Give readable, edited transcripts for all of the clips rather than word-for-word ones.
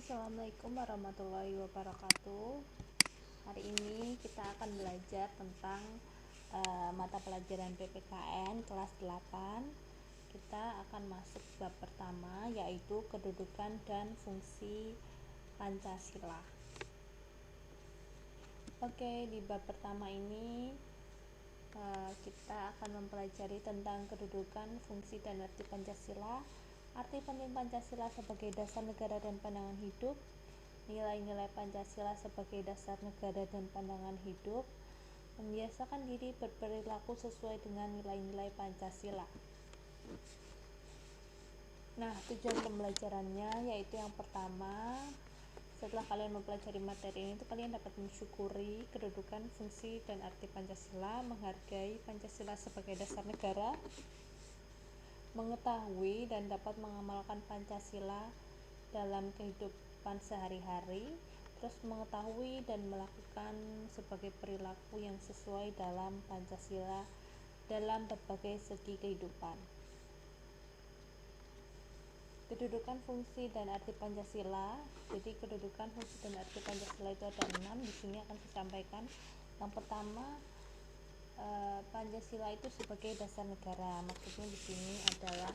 Assalamualaikum warahmatullahi wabarakatuh. Hari ini kita akan belajar tentang mata pelajaran PPKN kelas 8. Kita akan masuk bab pertama, yaitu kedudukan dan fungsi Pancasila. Oke, di bab pertama ini kita akan mempelajari tentang kedudukan, fungsi, dan arti Pancasila, arti penting Pancasila sebagai dasar negara dan pandangan hidup, nilai-nilai Pancasila sebagai dasar negara dan pandangan hidup, membiasakan diri berperilaku sesuai dengan nilai-nilai Pancasila. Nah, tujuan pembelajarannya yaitu yang pertama, setelah kalian mempelajari materi ini, kalian dapat mensyukuri kedudukan, fungsi, dan arti Pancasila, menghargai Pancasila sebagai dasar negara, mengetahui dan dapat mengamalkan Pancasila dalam kehidupan sehari-hari, terus mengetahui dan melakukan sebagai perilaku yang sesuai dalam Pancasila dalam berbagai segi kehidupan. Kedudukan, fungsi, dan arti Pancasila. Jadi kedudukan, fungsi, dan arti Pancasila itu ada 6. Di sini akan saya sampaikan. Yang pertama, Pancasila itu sebagai dasar negara. Maksudnya di sini adalah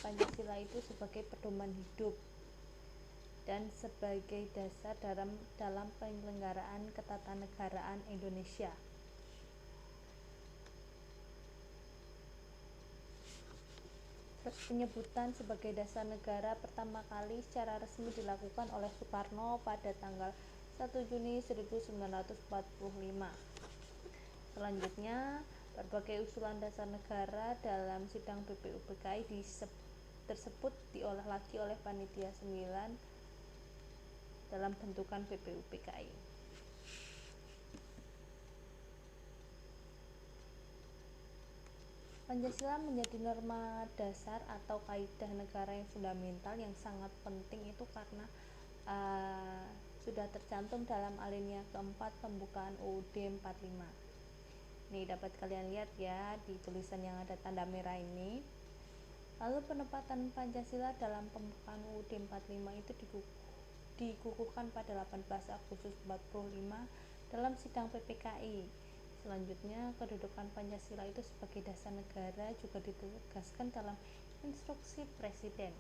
Pancasila itu sebagai pedoman hidup dan sebagai dasar dalam penyelenggaraan ketatanegaraan Indonesia. Terus penyebutan sebagai dasar negara pertama kali secara resmi dilakukan oleh Soekarno pada tanggal 1 Juni 1945. Selanjutnya, berbagai usulan dasar negara dalam sidang BPUPKI tersebut diolah lagi oleh Panitia 9 dalam bentukan BPUPKI. Pancasila menjadi norma dasar atau kaidah negara yang fundamental yang sangat penting itu karena sudah tercantum dalam alinea keempat pembukaan UUD 45. Ini dapat kalian lihat ya di tulisan yang ada tanda merah ini. Lalu penempatan Pancasila dalam pembukaan UUD 45 itu dikukuhkan pada 18 Agustus 45 dalam sidang PPKI. Selanjutnya, kedudukan Pancasila itu sebagai dasar negara juga ditegaskan dalam Instruksi Presiden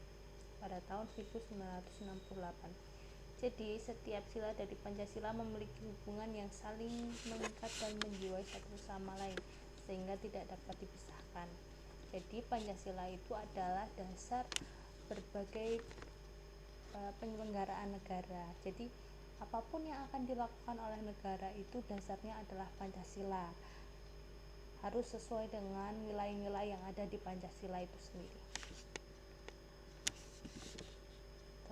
pada tahun 1968. Jadi, setiap sila dari Pancasila memiliki hubungan yang saling mengikat dan menjiwai satu sama lain, sehingga tidak dapat dipisahkan. Jadi, Pancasila itu adalah dasar berbagai penyelenggaraan negara. Jadi, apapun yang akan dilakukan oleh negara itu dasarnya adalah Pancasila. Harus sesuai dengan nilai-nilai yang ada di Pancasila itu sendiri.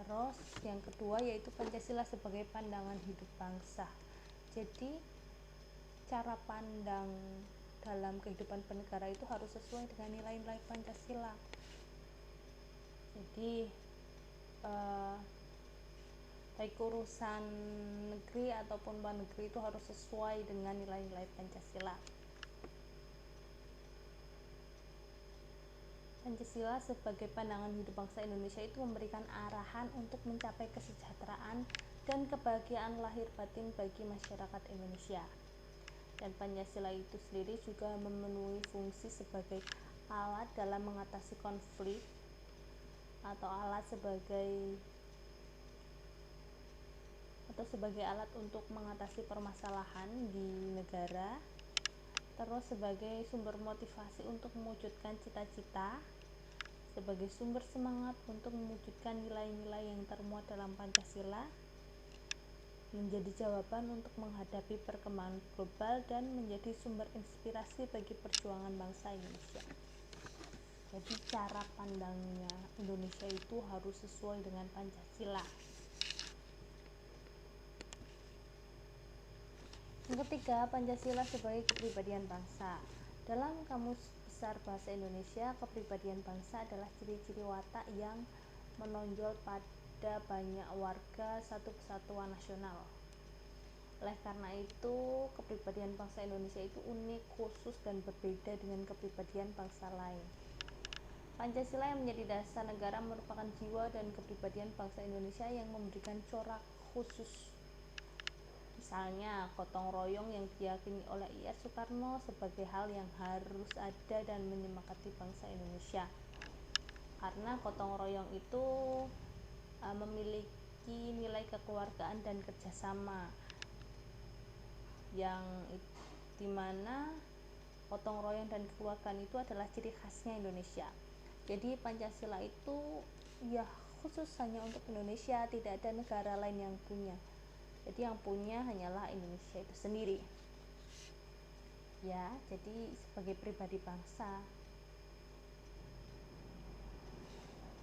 Terus yang kedua yaitu Pancasila sebagai pandangan hidup bangsa. Jadi cara pandang dalam kehidupan bernegara itu harus sesuai dengan nilai-nilai Pancasila. Jadi baik urusan negeri ataupun luar negeri itu harus sesuai dengan nilai-nilai Pancasila. Pancasila sebagai pandangan hidup bangsa Indonesia itu memberikan arahan untuk mencapai kesejahteraan dan kebahagiaan lahir batin bagi masyarakat Indonesia. Dan Pancasila itu sendiri juga memenuhi fungsi sebagai alat dalam mengatasi konflik atau sebagai alat untuk mengatasi permasalahan di negara, terus sebagai sumber motivasi untuk mewujudkan cita-cita, sebagai sumber semangat untuk mewujudkan nilai-nilai yang termuat dalam Pancasila, menjadi jawaban untuk menghadapi perkembangan global, dan menjadi sumber inspirasi bagi perjuangan bangsa Indonesia. Jadi cara pandangnya Indonesia itu harus sesuai dengan Pancasila. Yang ketiga, Pancasila sebagai kepribadian bangsa. Dalam Kamus Besar Bahasa Indonesia, kepribadian bangsa adalah ciri-ciri watak yang menonjol pada banyak warga satu kesatuan nasional. Oleh karena itu, kepribadian bangsa Indonesia itu unik, khusus, dan berbeda dengan kepribadian bangsa lain. Pancasila yang menjadi dasar negara merupakan jiwa dan kepribadian bangsa Indonesia yang memberikan corak khusus. Misalnya, gotong royong yang diyakini oleh I.R. Soekarno sebagai hal yang harus ada dan menyemangati bangsa Indonesia. Karena gotong royong itu memiliki nilai kekeluargaan dan kerjasama yang dimana gotong royong dan kekeluargaan itu adalah ciri khasnya Indonesia. Jadi Pancasila itu ya khusus hanya untuk Indonesia, tidak ada negara lain yang punya. Jadi yang punya hanyalah Indonesia itu sendiri. Ya, jadi sebagai pribadi bangsa.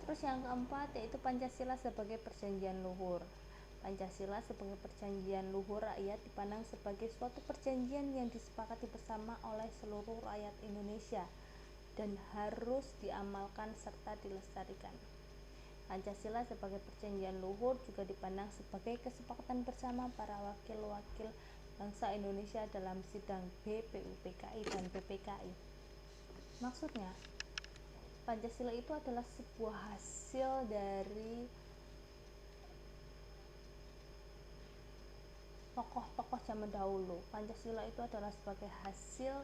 Terus yang keempat yaitu Pancasila sebagai perjanjian luhur. Pancasila sebagai perjanjian luhur rakyat dipandang sebagai suatu perjanjian yang disepakati bersama oleh seluruh rakyat Indonesia dan harus diamalkan serta dilestarikan. Pancasila sebagai perjanjian luhur juga dipandang sebagai kesepakatan bersama para wakil-wakil bangsa Indonesia dalam sidang BPUPKI dan PPKI. Maksudnya, Pancasila itu adalah sebuah hasil dari tokoh-tokoh zaman dahulu. Pancasila itu adalah sebagai hasil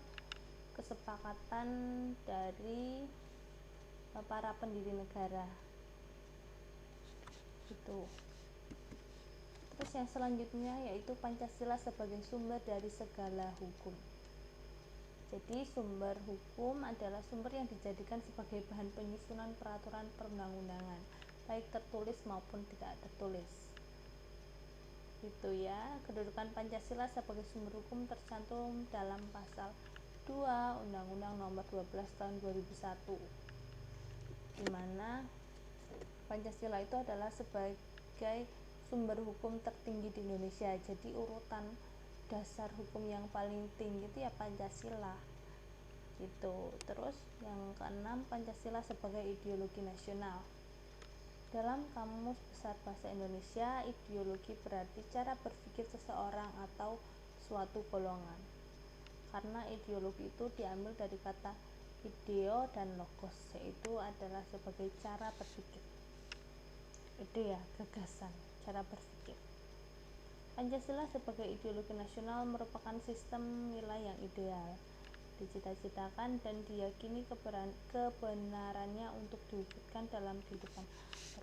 kesepakatan dari para pendiri negara. Itu. Terus yang selanjutnya yaitu Pancasila sebagai sumber dari segala hukum. Jadi sumber hukum adalah sumber yang dijadikan sebagai bahan penyusunan peraturan perundang-undangan, baik tertulis maupun tidak tertulis. Itu ya, kedudukan Pancasila sebagai sumber hukum tercantum dalam pasal 2 Undang-Undang Nomor 12 Tahun 2001, di mana Pancasila itu adalah sebagai sumber hukum tertinggi di Indonesia. Jadi urutan dasar hukum yang paling tinggi itu ya Pancasila. Gitu. Terus yang keenam, Pancasila sebagai ideologi nasional. Dalam Kamus Besar Bahasa Indonesia, ideologi berarti cara berpikir seseorang atau suatu golongan. Karena ideologi itu diambil dari kata ideo dan logos, yaitu adalah sebagai cara berpikir. Itu ya, gagasan, cara berpikir. Pancasila sebagai ideologi nasional merupakan sistem nilai yang ideal, dicita-citakan dan diyakini kebenarannya untuk diwujudkan dalam kehidupan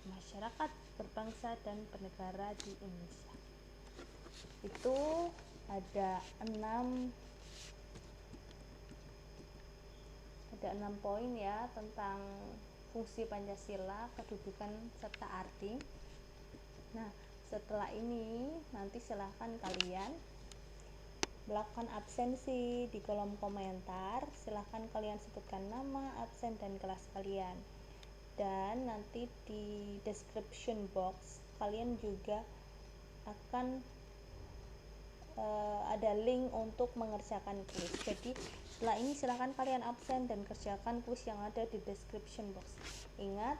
bermasyarakat, berbangsa, dan bernegara di Indonesia. Itu ada 6 poin ya tentang fungsi Pancasila, kedudukan, serta arti. Nah, setelah ini nanti silahkan kalian melakukan absensi di kolom komentar. Silahkan kalian sebutkan nama, absen, dan kelas kalian. Dan nanti di description box kalian juga akan ada link untuk mengerjakan kuis. Jadi setelah ini silahkan kalian absen dan kerjakan kuis yang ada di description box. Ingat,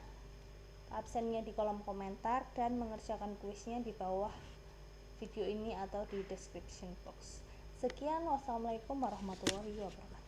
absennya di kolom komentar dan mengerjakan kuisnya di bawah video ini atau di description box. Sekian, wassalamualaikum warahmatullahi wabarakatuh.